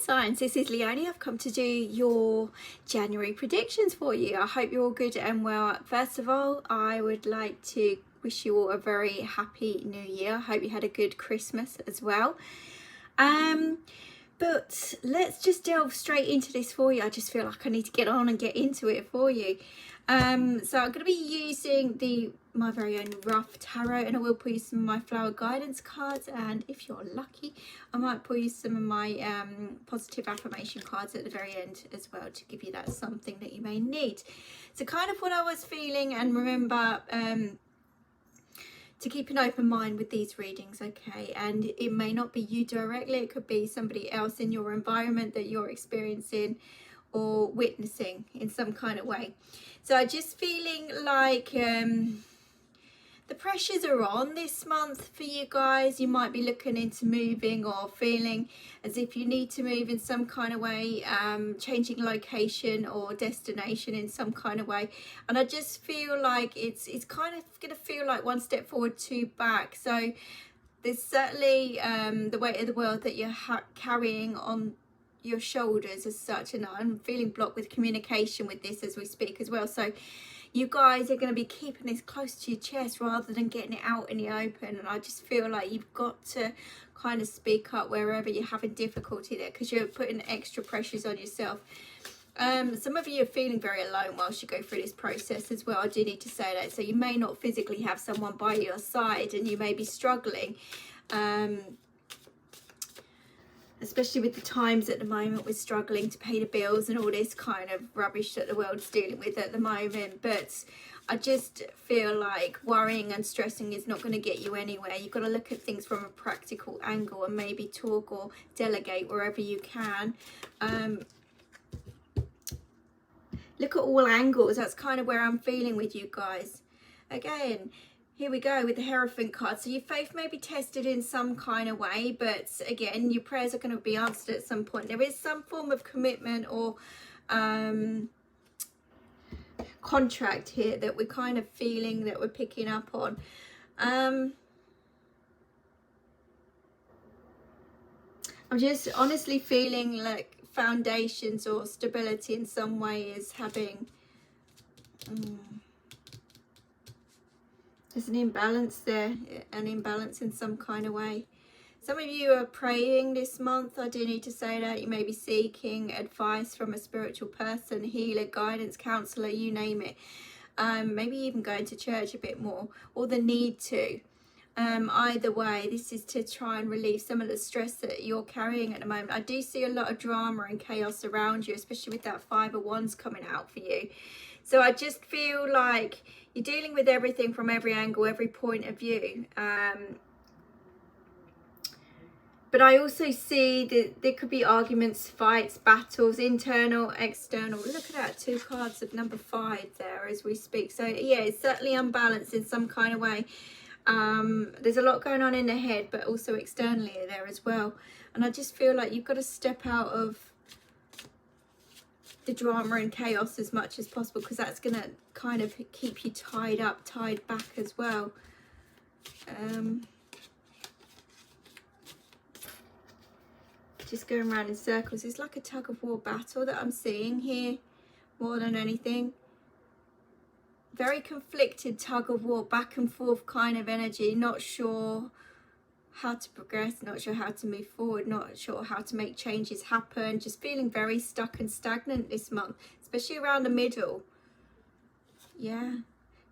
signs, this is Leonie. I've come to do your January predictions for you. I hope you're all good and well. First of all, I would like to wish you all a very happy new year. I hope you had a good Christmas as well. But let's just delve straight into this for you. I just feel like I need to get on and get into it for you. So I'm going to be using my very own Ruff tarot, and I will pull you some of my flower guidance cards, and if you're lucky I might pull you some of my positive affirmation cards at the very end as well, to give you that something that you may need. So kind of what I was feeling, and remember to keep an open mind with these readings, okay? And it may not be you directly, it could be somebody else in your environment that you're experiencing or witnessing in some kind of way. So I'm just feeling like the pressures are on this month for you guys. You might be looking into moving or feeling as if you need to move in some kind of way, changing location or destination in some kind of way. And I just feel like it's kind of going to feel like one step forward, two back. So there's certainly the weight of the world that you're carrying on your shoulders as such, and I'm feeling blocked with communication with this as we speak as well. So you guys are going to be keeping this close to your chest rather than getting it out in the open, and I just feel like you've got to kind of speak up wherever you're having difficulty there, because you're putting extra pressures on yourself. Some of you are feeling very alone whilst you go through this process as well. I do need to say that. So you may not physically have someone by your side, and you may be struggling, especially with the times at the moment. We're struggling to pay the bills and all this kind of rubbish that the world's dealing with at the moment. But I just feel like worrying and stressing is not going to get you anywhere. You've got to look at things from a practical angle and maybe talk or delegate wherever you can. Look at all angles. That's kind of where I'm feeling with you guys. Again, here we go with the Hierophant card. So your faith may be tested in some kind of way, but again, your prayers are going to be answered at some point. There is some form of commitment or contract here that we're kind of feeling, that we're picking up on. I'm just honestly feeling like foundations or stability in some way is having... there's an imbalance there, an imbalance in some kind of way. Some of you are praying this month. I do need to say that. You may be seeking advice from a spiritual person, healer, guidance, counsellor, you name it. Maybe even going to church a bit more, or the need to. Either way, this is to try and relieve some of the stress that you're carrying at the moment. I do see a lot of drama and chaos around you, especially with that Five of Wands coming out for you. So I just feel like you're dealing with everything from every angle, every point of view. But I also see that there could be arguments, fights, battles, internal, external. Look at that, 2 cards of number 5 there as we speak. So yeah, it's certainly unbalanced in some kind of way. There's a lot going on in the head, but also externally there as well. And I just feel like you've got to step out of the drama and chaos as much as possible, because that's going to kind of keep you tied back as well. Just going around in circles. It's like a tug of war battle that I'm seeing here more than anything. Very conflicted tug of war, back and forth kind of energy, not sure how to progress, not sure how to move forward, not sure how to make changes happen, just feeling very stuck and stagnant this month, especially around the middle. Yeah,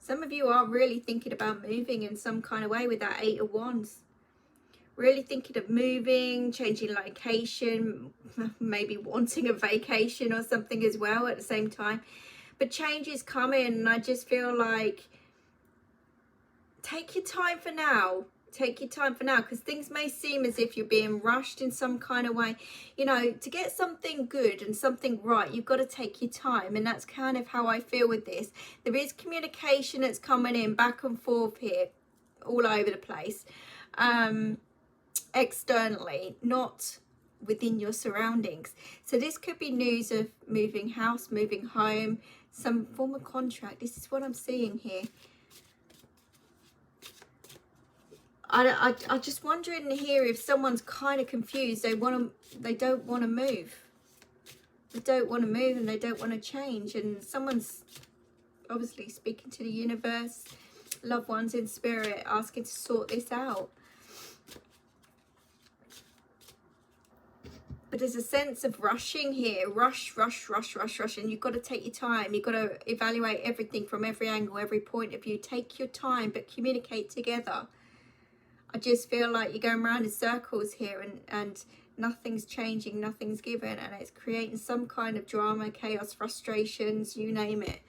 some of you are really thinking about moving in some kind of way with that 8 of Wands. Really thinking of moving, changing location, maybe wanting a vacation or something as well at the same time. But change is coming, and I just feel like take your time for now. Take your time for now, because things may seem as if you're being rushed in some kind of way. You know, to get something good and something right, you've got to take your time, and that's kind of how I feel with this. There is communication that's coming in back and forth here, all over the place, externally, not within your surroundings. So this could be news of moving house, moving home, some form of contract. This is what I'm seeing here. I'm just wondering here if someone's kind of confused. They don't want to move. They don't want to move and they don't want to change. And someone's obviously speaking to the universe, loved ones in spirit, asking to sort this out. But there's a sense of rushing here. Rush, rush, rush, rush, rush. And you've got to take your time. You've got to evaluate everything from every angle, every point of view. Take your time, but communicate together. I just feel like you're going around in circles here and nothing's changing, nothing's given. And it's creating some kind of drama, chaos, frustrations, you name it.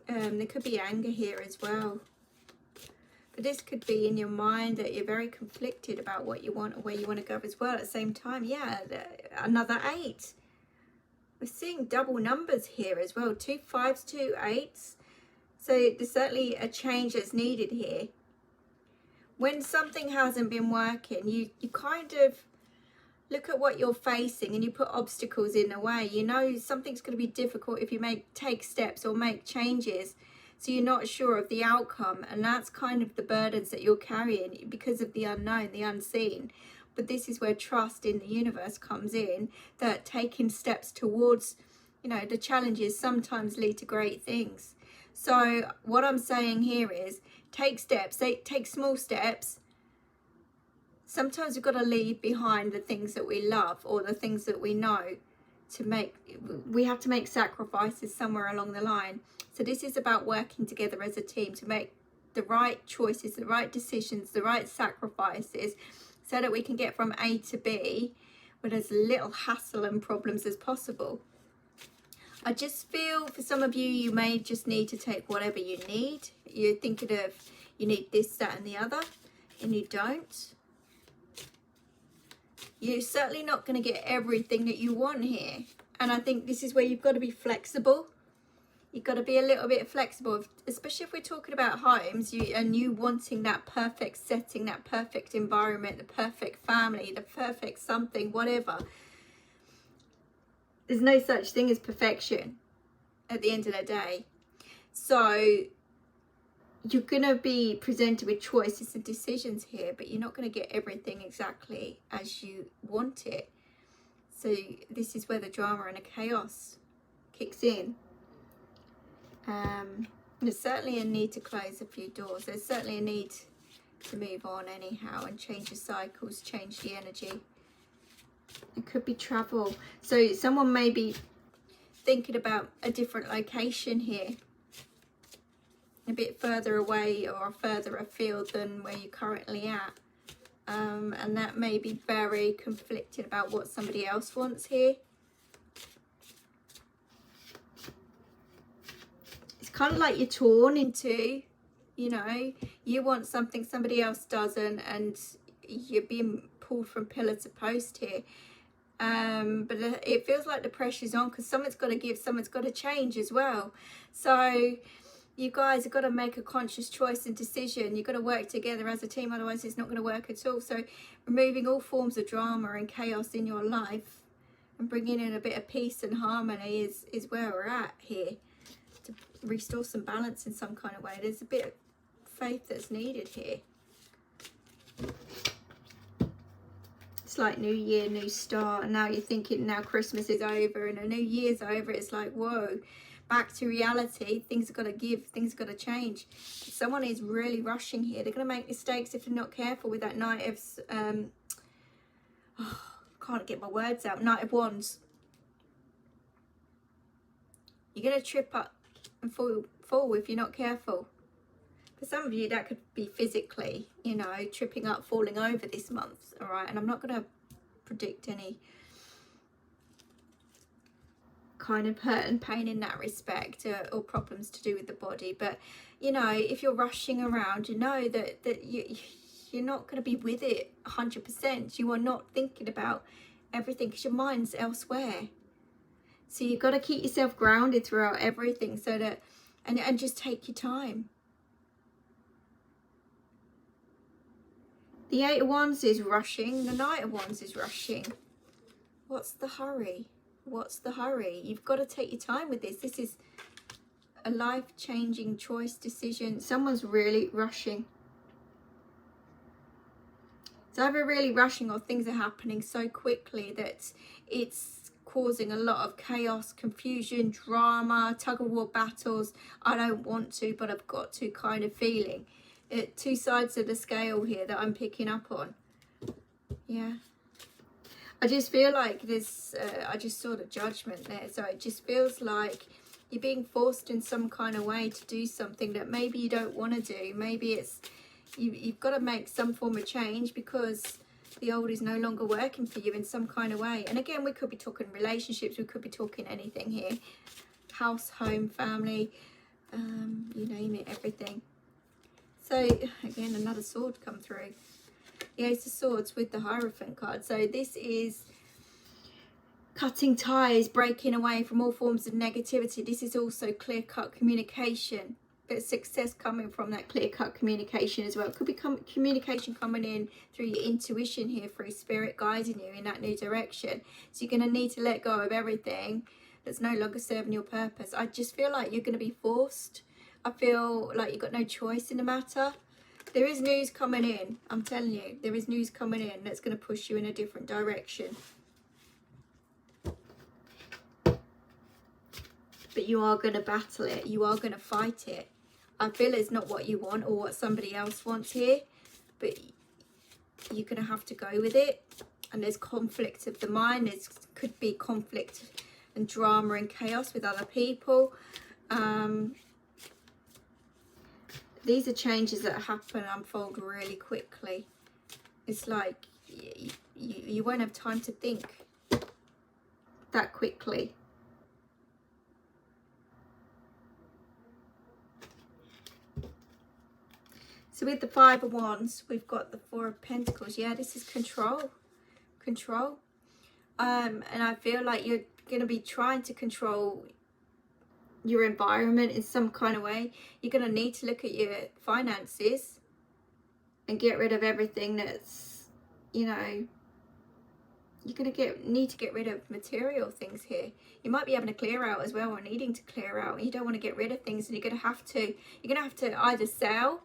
There could be anger here as well. But this could be in your mind that you're very conflicted about what you want or where you want to go as well. At the same time, yeah, another 8. We're seeing double numbers here as well. 2 5s, 2 8s. So there's certainly a change that's needed here. When something hasn't been working, you kind of look at what you're facing and you put obstacles in the way. You know something's going to be difficult if you take steps or make changes. So you're not sure of the outcome, and that's kind of the burdens that you're carrying because of the unknown, the unseen. But this is where trust in the universe comes in, that taking steps towards, you know, the challenges sometimes lead to great things. So what I'm saying here is take steps, take small steps. Sometimes we've got to leave behind the things that we love or the things that we know we have to make sacrifices somewhere along the line. So this is about working together as a team to make the right choices, the right decisions, the right sacrifices, so that we can get from A to B with as little hassle and problems as possible. I just feel for some of you, you may just need to take whatever you need. You're thinking of you need this, that and the other, and you don't. You're certainly not going to get everything that you want here. And I think this is where you've got to be flexible. You've got to be a little bit flexible, especially if we're talking about homes and you wanting that perfect setting, that perfect environment, the perfect family, the perfect something, whatever. There's no such thing as perfection at the end of the day. So you're going to be presented with choices and decisions here, but you're not going to get everything exactly as you want it. So this is where the drama and the chaos kicks in. There's certainly a need to close a few doors. There's certainly a need to move on anyhow and change your cycles, change the energy. It could be travel. So someone may be thinking about a different location here, a bit further away or further afield than where you're currently at. And that may be very conflicted about what somebody else wants here. It's kind of like you're torn in two, you know. You want something somebody else doesn't, and you're being pulled from pillar to post here. But it feels like the pressure's on because someone's got to give, someone's got to change as well. So you guys have got to make a conscious choice and decision. You've got to work together as a team, otherwise it's not going to work at all. So removing all forms of drama and chaos in your life and bringing in a bit of peace and harmony is where we're at here, to restore some balance in some kind of way. There's a bit of faith that's needed here. It's like new year, new start, and now you're thinking now Christmas is over and a new year's over. It's like, whoa, back to reality. Things have got to give, things have got to change. Someone is really rushing here. They're going to make mistakes if they're not careful with that Knight of can't get my words out. Knight of Wands. You're going to trip up and fall if you're not careful. For some of you, that could be physically, you know, tripping up, falling over this month, all right? And I'm not going to predict any kind of hurt and pain in that respect, or problems to do with the body. But, you know, if you're rushing around, you know that you're not going to be with it 100%. You are not thinking about everything because your mind's elsewhere. So you've got to keep yourself grounded throughout everything, so that, and just take your time. The Eight of Wands is rushing. The Knight of Wands is rushing. What's the hurry? What's the hurry? You've got to take your time with this. This is a life-changing choice, decision. Someone's really rushing. It's either really rushing or things are happening so quickly that it's causing a lot of chaos, confusion, drama, tug-of-war battles. I don't want to, but I've got to kind of feeling. Two sides of the scale here that I'm picking up on. Yeah. I just feel like there's, I just saw the Judgment there. So it just feels like you're being forced in some kind of way to do something that maybe you don't want to do. Maybe it's, you've got to make some form of change because the old is no longer working for you in some kind of way. And again, we could be talking relationships, we could be talking anything here. House, home, family, you name it, everything. So again, another sword come through. The Ace of Swords with the Hierophant card. So this is cutting ties, breaking away from all forms of negativity. This is also clear-cut communication, but success coming from that clear-cut communication as well. It could be communication coming in through your intuition here, through spirit guiding you in that new direction. So you're going to need to let go of everything that's no longer serving your purpose. I just feel like you're going to be forced. I feel like you've got no choice in the matter. There is news coming in. I'm telling you, there is news coming in that's going to push you in a different direction. But you are going to battle it. You are going to fight it. I feel it's not what you want or what somebody else wants here, but you're going to have to go with it. And there's conflict of the mind. There could be conflict and drama and chaos with other people. These are changes that happen and unfold really quickly. It's like you won't have time to think that quickly. So with the Five of Wands, we've got the Four of Pentacles. Yeah, this is control. Control. And I feel like you're going to be trying to control your environment in some kind of way. You're going to need to look at your finances and get rid of everything that's, you know, you're going to need to get rid of material things here. You might be having to clear out as well, or needing to clear out, and you don't want to get rid of things, and you're going to have to either sell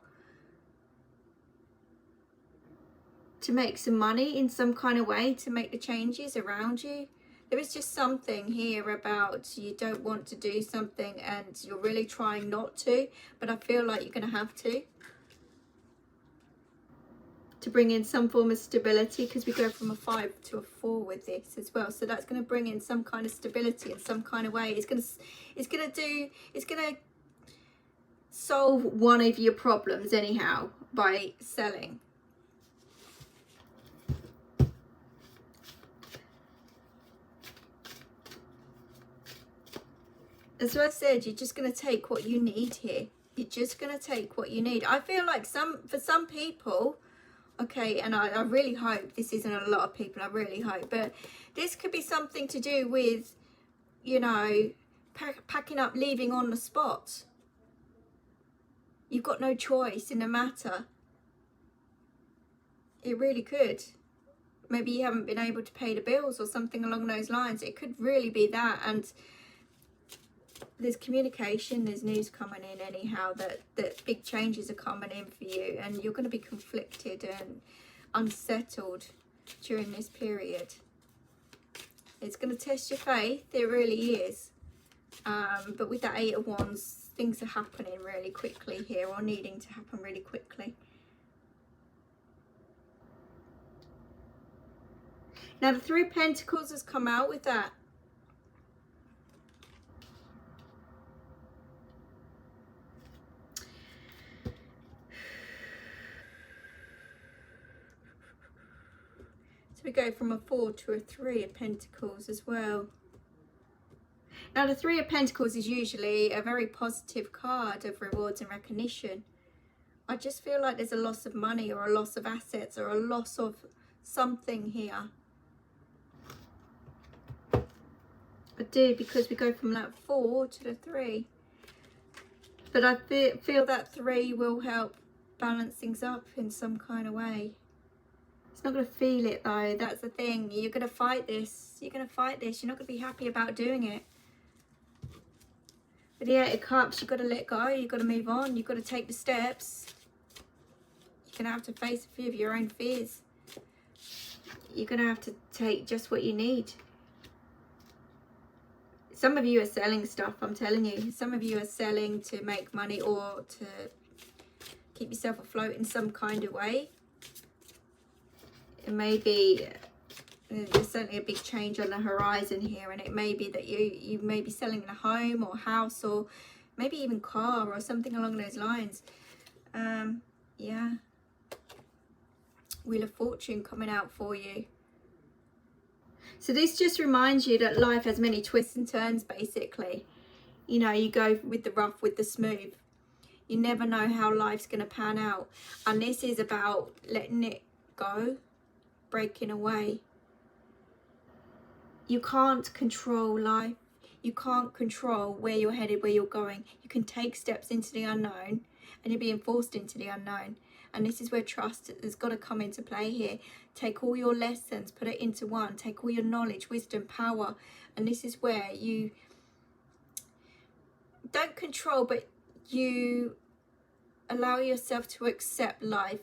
to make some money in some kind of way to make the changes around you. There is just something here about you don't want to do something and you're really trying not to, but I feel like you're going to have to bring in some form of stability, because we go from a 5 to a 4 with this as well. So that's going to bring in some kind of stability in some kind of way. It's going to solve one of your problems anyhow by selling. As I said, you're just going to take what you need here. You're just going to take what you need. I feel like for some people, okay, and I really hope this isn't a lot of people, I really hope, but this could be something to do with, you know, packing up, leaving on the spot. You've got no choice in the matter. It really could. Maybe you haven't been able to pay the bills or something along those lines. It could really be that. And there's communication, there's news coming in anyhow, that big changes are coming in for you, and you're going to be conflicted and unsettled during this period. It's going to test your faith, it really is. But with that Eight of Wands, things are happening really quickly here, or needing to happen really quickly. Now the Three of Pentacles has come out with that. So we go from a 4 to a 3 of Pentacles as well. Now the Three of Pentacles is usually a very positive card of rewards and recognition. I just feel like there's a loss of money, or a loss of assets, or a loss of something here. I do, because we go from that 4 to the 3. But I feel that 3 will help balance things up in some kind of way. It's not going to feel it though, that's the thing. You're going to fight this. You're going to fight this. You're not going to be happy about doing it. With the Eight of Cups, you've got to let go. You've got to move on. You've got to take the steps. You're going to have to face a few of your own fears. you're going to have to take just what you need. Some of you are selling stuff, I'm telling you. Some of you are selling to make money or to keep yourself afloat in some kind of way. It may be, there's certainly a big change on the horizon here, and it may be that you may be selling a home or house or maybe even car or something along those lines. Yeah. Wheel of Fortune coming out for you. So this just reminds you that life has many twists and turns, basically. You know, you go with the rough, with the smooth. You never know how life's going to pan out. And this is about letting it go, breaking away. You can't control life. You can't control where you're headed, where you're going. You can take steps into the unknown, and you're being forced into the unknown. And this is where trust has got to come into play here. Take all your lessons, put it into one. Take all your knowledge, wisdom, power. And this is where you don't control, but you allow yourself to accept life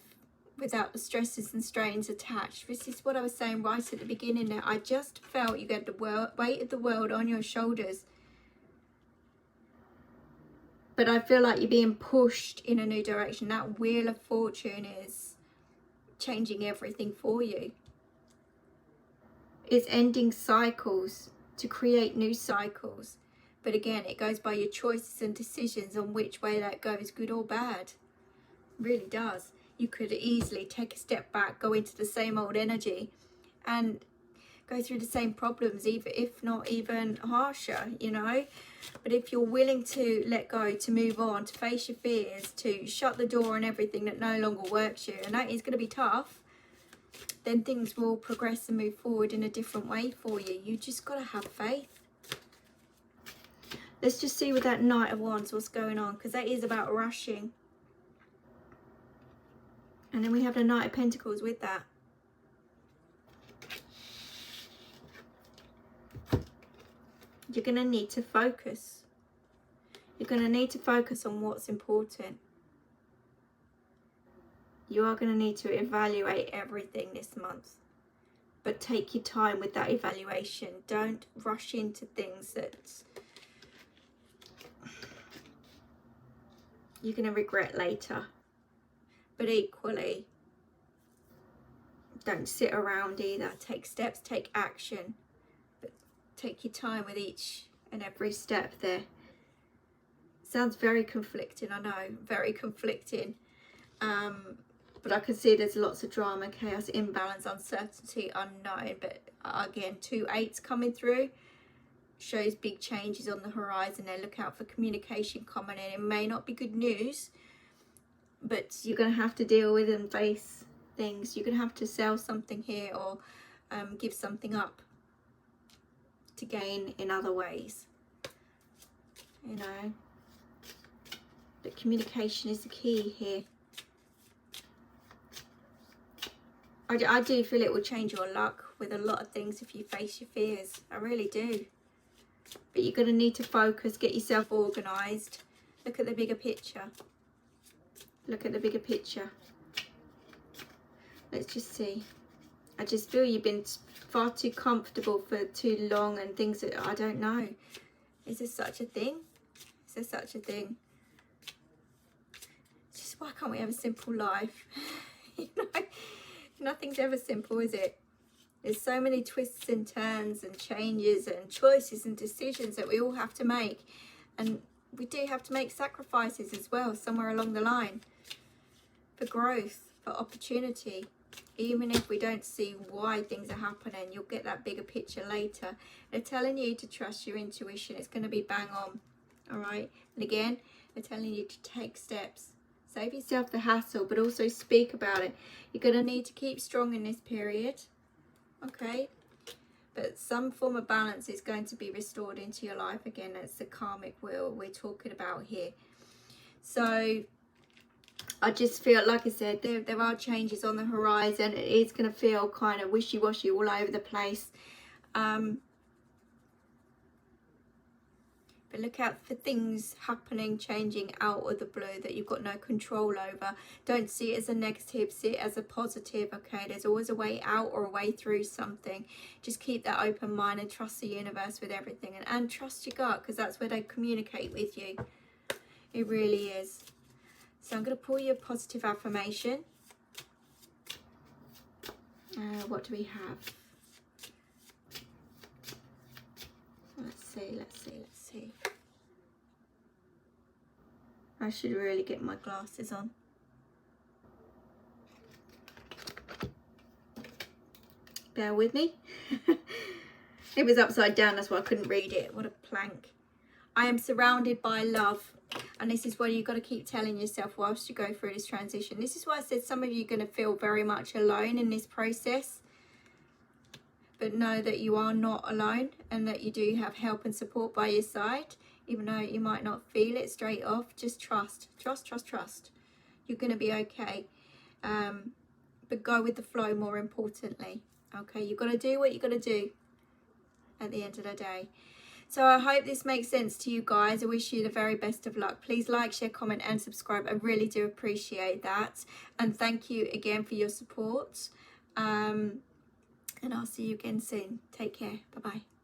without the stresses and strains attached. This is what I was saying right at the beginning there. I just felt you get the weight of the world on your shoulders. But I feel like you're being pushed in a new direction. That Wheel of Fortune is changing everything for you. It's ending cycles to create new cycles. But again, it goes by your choices and decisions on which way that goes, good or bad. It really does. You could easily take a step back, go into the same old energy and go through the same problems, even if not even harsher, you know. But if you're willing to let go, to move on, to face your fears, to shut the door on everything that no longer works you, and that is going to be tough, then things will progress and move forward in a different way for you. You just got to have faith. Let's just see with that Knight of Wands what's going on, because that is about rushing. And then we have the Knight of Pentacles with that. You're going to need to focus. You're going to need to focus on what's important. You are going to need to evaluate everything this month. But take your time with that evaluation. Don't rush into things that you're going to regret later. But equally, don't sit around either. Take steps, take action. But take your time with each and every step there. Sounds very conflicting, I know. Very conflicting. But I can see there's lots of drama, chaos, imbalance, uncertainty, unknown. But again, 2 8s coming through. Shows big changes on the horizon there. Look out for communication coming in. It may not be good news, but you're going to have to deal with and face things. You're going to have to sell something here or give something up to gain in other ways. You know, but communication is the key here. I do feel it will change your luck with a lot of things if you face your fears. I really do. But you're going to need to focus, get yourself organised. Look at the bigger picture. Look at the bigger picture. Let's just see. I just feel you've been far too comfortable for too long and things that I don't know. Is there such a thing? Is there such a thing? It's just, why can't we have a simple life? You know, nothing's ever simple, is it? There's so many twists and turns and changes and choices and decisions that we all have to make. And we do have to make sacrifices as well somewhere along the line. For growth, for opportunity. Even if we don't see why things are happening, you'll get that bigger picture later. They're telling you to trust your intuition. It's going to be bang on. Alright? And again, they're telling you to take steps. Save yourself the hassle, but also speak about it. You're going to need to keep strong in this period. Okay, but some form of balance is going to be restored into your life again. That's the karmic wheel we're talking about here. So I just feel, like I said, there are changes on the horizon. It is going to feel kind of wishy-washy all over the place. But But look out for things happening, changing out of the blue that you've got no control over. Don't see it as a negative, see it as a positive, okay? There's always a way out or a way through something. Just keep that open mind and trust the universe with everything. And trust your gut, because that's where they communicate with you. It really is. So I'm going to pull you a positive affirmation. What do we have? Let's see. I should really get my glasses on. Bear with me. It was upside down, that's why I couldn't read it. What a plank. I am surrounded by love. And this is what you've got to keep telling yourself whilst you go through this transition. This is why I said some of you are going to feel very much alone in this process. But know that you are not alone and that you do have help and support by your side. Even though you might not feel it straight off, just trust. Trust. You're going to be okay. But go with the flow more importantly. Okay, you've got to do what you've got to do at the end of the day. So I hope this makes sense to you guys. I wish you the very best of luck. Please like, share, comment and subscribe. I really do appreciate that. And thank you again for your support. And I'll see you again soon. Take care. Bye-bye.